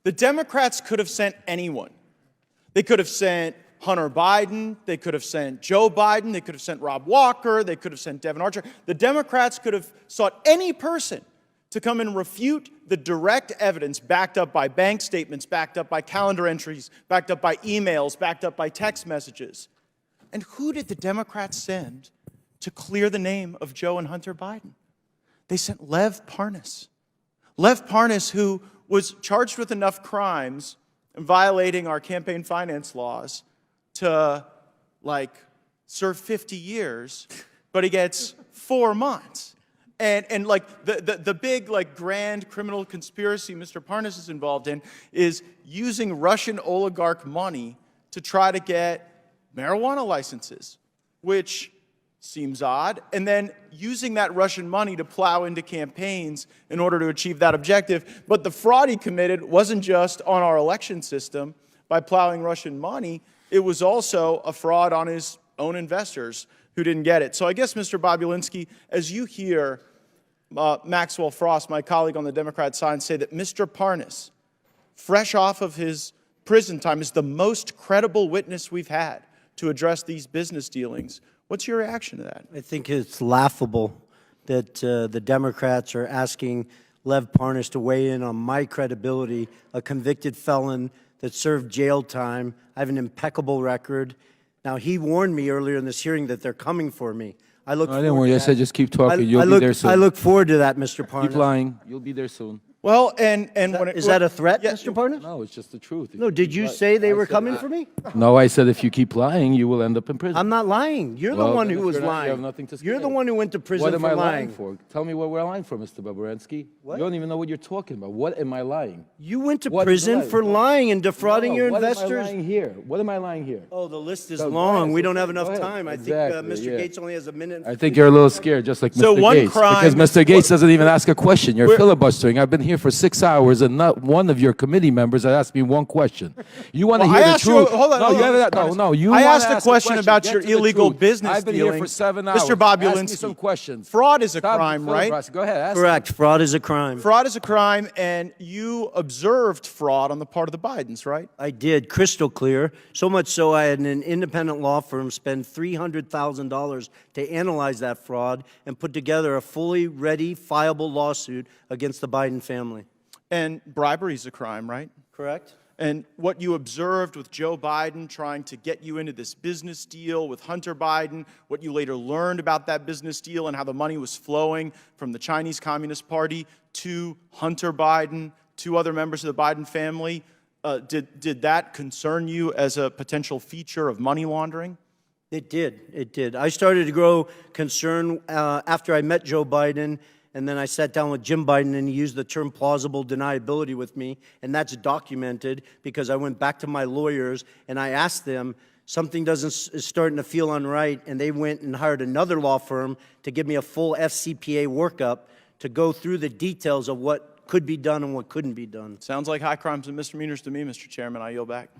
The Democrats could have sent anyone. They could have sent Hunter Biden. They could have sent Joe Biden. They could have sent Rob Walker. They could have sent Devin Archer. The Democrats could have sought any person to come and refute the direct evidence backed up by bank statements, backed up by calendar entries, backed up by emails, backed up by text messages. And who did the Democrats send to clear the name of Joe and Hunter Biden? They sent Lev Parnas. Lev Parnas, who was charged with enough crimes and violating our campaign finance laws to, serve 50 years, but he gets 4 months. And the big, grand criminal conspiracy Mr. Parnas is involved in is using Russian oligarch money to try to get marijuana licenses, which seems odd, and then using that Russian money to plow into campaigns in order to achieve that objective. But the fraud he committed wasn't just on our election system by plowing Russian money, it was also a fraud on his own investors who didn't get it. So I guess, Mr. Bobulinski, as you hear Maxwell Frost, my colleague on the Democrat side, say that Mr. Parnas, fresh off of his prison time, is the most credible witness we've had to address these business dealings, what's your reaction to that? I think it's laughable that the Democrats are asking Lev Parnas to weigh in on my credibility, a convicted felon that served jail time. I have an impeccable record. Now, he warned me earlier in this hearing that they're coming for me. I didn't warn you. I said just keep talking. You'll be there soon. I look forward to that, Mr. Parnas. Keep lying. You'll be there soon. Well, Is that a threat, Mr. Parnas? No, it's just the truth. No, did you say they were coming for me? No, I said if you keep lying, you will end up in prison. I'm not lying. You're the one who was lying. You have nothing to say. You're the one who went to prison for lying. for What am I lying for? Tell me what we're lying for, Mr. Bobulinski. What? You don't even know what you're talking about. What am I lying? You went to prison for lying and defrauding your investors. What am I lying here? What am I lying here? Oh, the list is long. We don't have enough time. I think Exactly, Mr. Gates only has a minute. I think you're a little scared, just like So Mr. one Gates. crime Because Mr. is- Gates doesn't even ask a question. You're filibustering. I've been here for 6 hours, and not one of your committee members has asked me one question. You want to Well, hear I the asked you- truth? hold on, hold on. No. You I wanna asked a ask question about Get your to the illegal truth. business I've been here for dealings. 7 hours. Mr. Bobulinski, Ask me some questions. Fraud is a Stop crime, right? filibustering. Go ahead. Ask Correct. Fraud is a crime. Fraud is a crime, and you observed fraud on the part of the Bidens, right? I did, crystal clear. So much so I had an independent law firm spend $300,000 to analyze that fraud and put together a fully ready, fileable lawsuit against the Biden family. And bribery is a crime, right? Correct? And what you observed with Joe Biden trying to get you into this business deal with Hunter Biden, what you later learned about that business deal and how the money was flowing from the Chinese Communist Party to Hunter Biden, to other members of the Biden family, did that concern you as a potential feature of money laundering? It did. It did. I started to grow concern after I met Joe Biden, and then I sat down with Jim Biden, and he used the term plausible deniability with me, and that's documented because I went back to my lawyers, and I asked them, something is starting to feel unright, and they went and hired another law firm to give me a full FCPA workup to go through the details of what could be done and what couldn't be done. Sounds like high crimes and misdemeanors to me, Mr. Chairman. I yield back.